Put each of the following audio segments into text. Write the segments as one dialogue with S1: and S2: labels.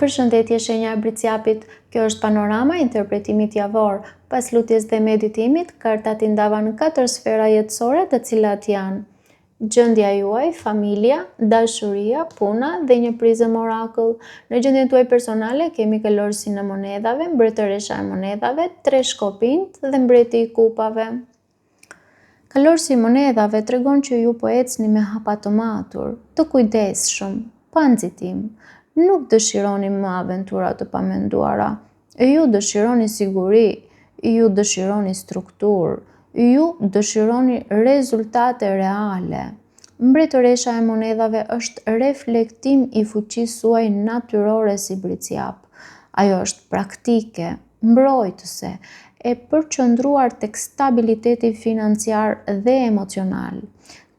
S1: Përshëndetje shenja e Briciapit, kjo është panorama interpretimit javor. Pas lutjes dhe meditimit, kartat i ndava në 4 sfera jetësore, të cilat janë gjendja juaj, familja, dashuria, puna dhe një prizëm orakull. Në gjendjen tuaj personale kemi kalorësinë e monedhave, mbretëresha e monedhave, 3 shkopinjt dhe mbreti i kupave. Kalorësi i monedhave tregon që ju po ecni me hapa të matur, të kujdesshëm, pa nxitim. Nuk dëshironi më aventura të pamenduara, ju dëshironi siguri, ju dëshironi strukturë, ju dëshironi rezultate reale. Mbretëresha e monedhave është reflektim i fuqisë suaj natyrore si Briciap. Ajo është praktike, mbrojtëse, e përqendruar tek stabiliteti financiar dhe emocional.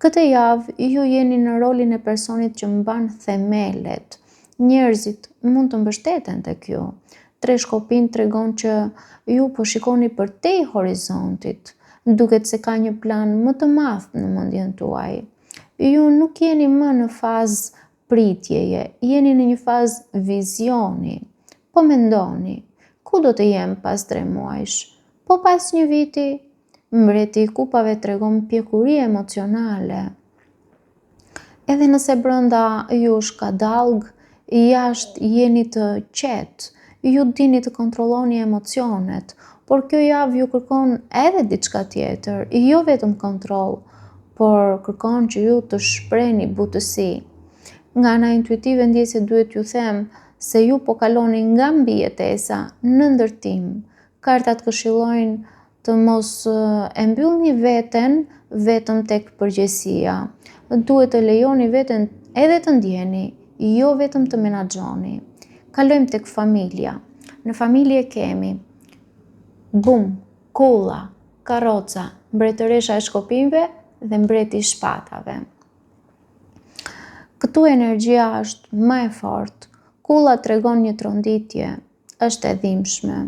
S1: Këtë javë ju jeni në rolin e personit që mban themelet. Njerëzit mund të mbështeten tek ju. 3 shkopinj tregon që ju po shikoni përtej horizontit. Duket se ka një plan më të madh në mendjen tuaj. Ju nuk jeni më në fazë pritjeje, jeni në një fazë vizioni. Po mendoni, ku do të jem pas 3 muajsh? Po pas një viti? Mbreti i kupave tregon pjekuri emocionale. Edhe nëse brenda jush ka dallg, jashtë jeni të qetë, ju dini të kontrolloni emocionet, por kjo javë ju kërkon edhe diçka tjetër, jo vetëm kontroll, por kërkon që ju të shprehni butësi. Nga ana intuitive ndjesi duhet ju them se ju po kaloni nga mbijetesa në ndërtim. Kartat këshillojnë të mos e mbyllni veten vetëm tek përgjegjësia. Duhet të lejoni veten edhe të ndjeni, jo vetëm të menaxhoni. Kalojmë tek familja. Në familje kemi bum, kulla, karroca, mbretëresha e shkopinjve dhe mbreti i shpatave. Këtu energjia është më e fortë. Kulla tregon një tronditje, është e dhimbshme.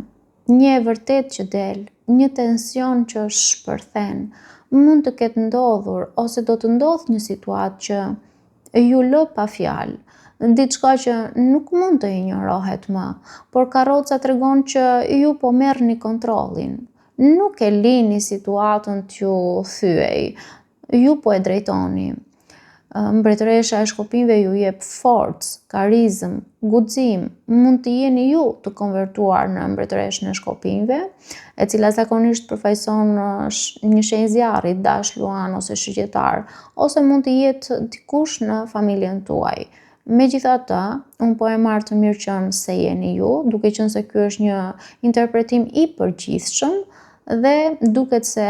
S1: Një e vërtet që del, një tension që shpërthen. Mund të ketë ndodhur ose do të ndodhë një situatë që ju lë pa fjalë. Diçka që nuk mund të injorohet më, por karroca tregon që ju po merrni kontrollin. Nuk e lini situatën t'ju thyej, ju po e drejtoni. Mbretëresha e shkopinjve ju jep forcë, karizëm, guxim. Mund të jeni ju të konvertuar në mbretëreshën e shkopinjve, e cila zakonisht përfaqëson një shenjë zjarri, dash, luan ose shigjetar, ose mund të jetë dikush në familjen tuaj. Megjithatë, unë po e marr të mirë qenë se jeni ju, duke qenë se ky është një interpretim i përgjithshëm dhe duket se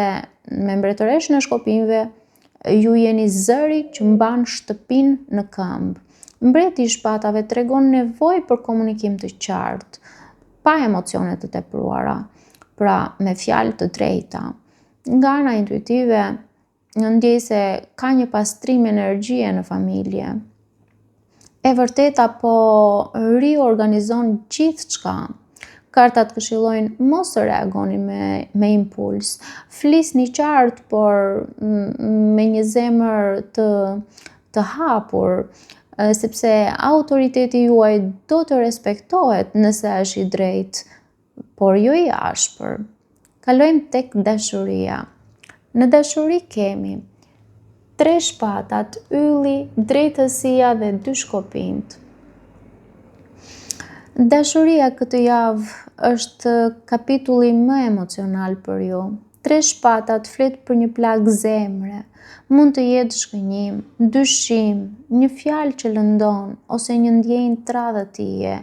S1: me mbretëreshën e shkopinjve ju jeni zëri që mban shtëpinë në këmbë. Mbreti i shpatave tregon nevojë për komunikim të qartë, pa emocione të tepruara, pra me fjalë të drejta. Nga ana intuitive, ndjej se ka një pastrim energjie në familje. E vërteta po riorganizon gjithçka. Kartat këshillojnë mos të reagoni me impuls. Flisni qartë, por me një zemër të hapur, sepse autoriteti juaj do të respektohet nëse është i drejtë, por jo i ashpër. Kalojmë tek dashuria. Në dashuri kemi 3 shpatat, ylli, drejtësia dhe 2 shkopinjt. Dashuria këtë javë është kapitulli më emocional për ju. 3 shpatat flet për një plagë zemre. Mund të jetë shkënjim, dyshim, një fjalë që lëndon ose një ndjenjë tradhëtije.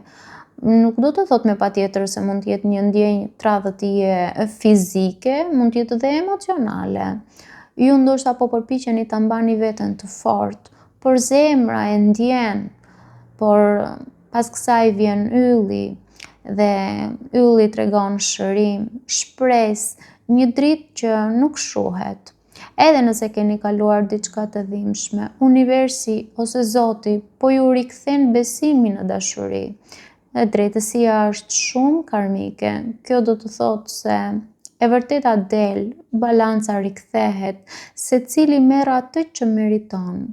S1: Nuk do të thot me patjetër se mund të jetë një ndjenjë tradhëtije fizike, mund të jetë edhe emocionale. Ju ndoshta po përpiqeni ta mbani veten të fortë, por zemra e ndjen. Por pas kësaj vjen ylli dhe ylli tregon shërim, shpresë, një dritë që nuk shuhet. Edhe nëse keni kaluar diçka të dhimbshme, universi ose Zoti po ju rikthen besimin në dashuri. Dhe drejtësia është shumë karmike. Kjo do të thotë se e vërteta del, balanca rikthehet, secili merr atë që meriton.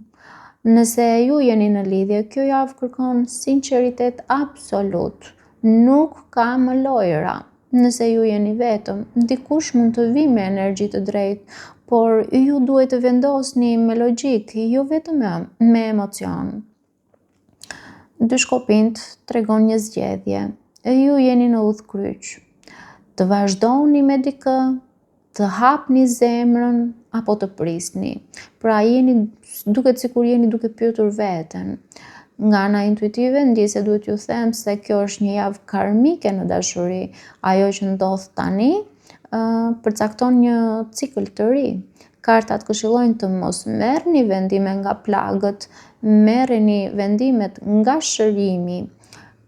S1: Nëse ju jeni në lidhje, kjo javë kërkon sinqeritet absolut. Nuk ka më lojra. Nëse ju jeni vetëm, dikush mund të vi me energji të drejtë, por ju duhet të vendosni me logjik, jo vetëm me emocion. Dy shkopinjt tregon një zgjedhje. Ju jeni në udhkryq. Të vazhdoni me dikë, të hapni zemrën apo të prisni. Pra duket sikur jeni duke pyetur veten. Nga ana intuitive ndjej se duhet ju them se kjo është një javë karmike në dashuri. Ajo që ndodh tani përcakton një cikël të ri. Kartat këshillojnë të mos merrni vendime nga plagët, merreni vendimet nga shërimi.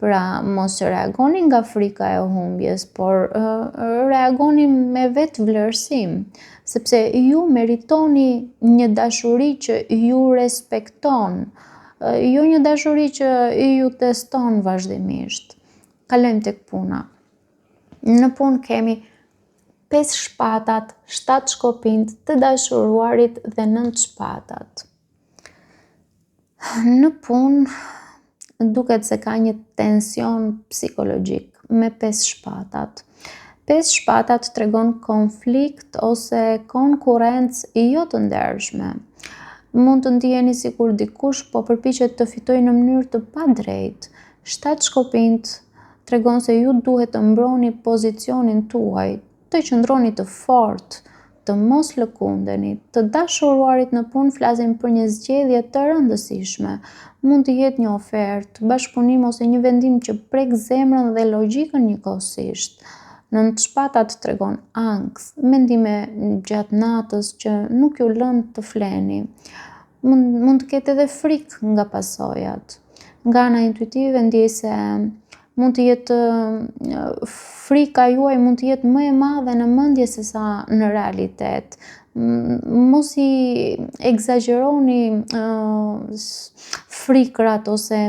S1: Pra mos reagoni nga frika e humbjes, por reagoni me vetvlerësim, sepse ju meritoni një dashuri që ju respekton, jo një dashuri që ju teston vazhdimisht. Kalojmë tek puna. Në punë kemi 5 shpatat, 7 shkopinjt, të dashuruarit dhe 9 shpatat. Në punë duket se ka një tension psikologjik me 5 shpatat. 5 shpatat tregon konflikt ose konkurrencë jo të ndershme. Mund të ndiheni sikur dikush po përpiqet të fitojë në mënyrë të padrejtë. 7 shkopinjt tregon se ju duhet të mbroni pozicionin tuaj, të qëndroni të fortë, të mos lëkundeni. Të dashuruarit në punë flasin për një zgjedhje të rëndësishme. Mund të jetë një ofertë, bashkëpunim ose një vendim që prek zemrën dhe logjikën njëkohësisht. 9 shpatat tregon ankth, mendime gjatë natës që nuk ju lën të fleni. Mund të ketë edhe frikë nga pasojat. Nga ana intuitive ndjej se mund të jetë frika juaj mund të jetë më e madhe në mendje se sa në realitet. Mos i egzagjeroni frikrat ose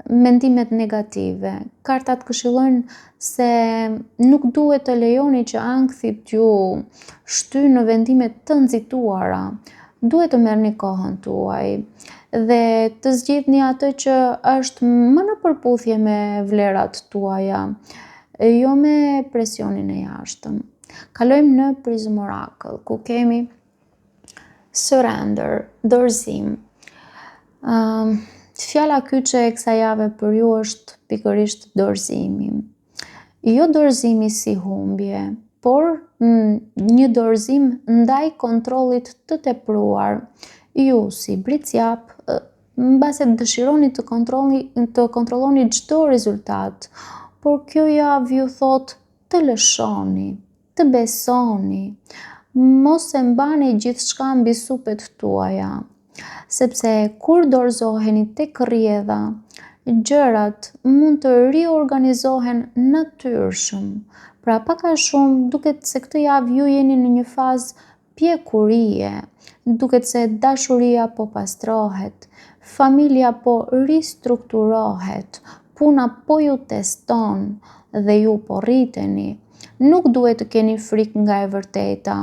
S1: mendimet negative. Kartat këshillojnë se nuk duhet të lejoni që ankthi t'ju shtyjë në vendime të nxituara. Duhet të merrni kohën tuaj dhe të zgjidhni atë që është më në përputhje me vlerat tuaja, jo me presionin e jashtëm. Kalojmë në Prism Oracle, ku kemi surrender, dorëzim. Fjala kyçe e kësaj jave për ju është pikërisht dorëzimi. Jo dorëzimi si humbje, por një dorëzim ndaj kontrollit të tepruar. Ju si bricjap, mbase dëshironi të kontrolloni çdo rezultat, por kjo javë ju thot të lëshoni, të besoni, mos e mbani gjithçka mbi supet tuaja, sepse kur dorëzoheni tek rrjedha, gjërat mund të riorganizohen natyrshëm. Pra pak a shumë duket se këtë javë ju jeni në një fazë pjekurie, duket se dashuria po pastrohet, familja po ristrukturohet, puna po ju teston dhe ju po rriteni. Nuk duhet të keni frikë nga e vërteta,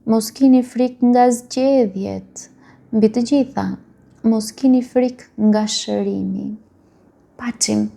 S1: mos keni frikë nga zgjedhjet. Mbi të gjitha, mos keni frikë nga shërimi. Paçim!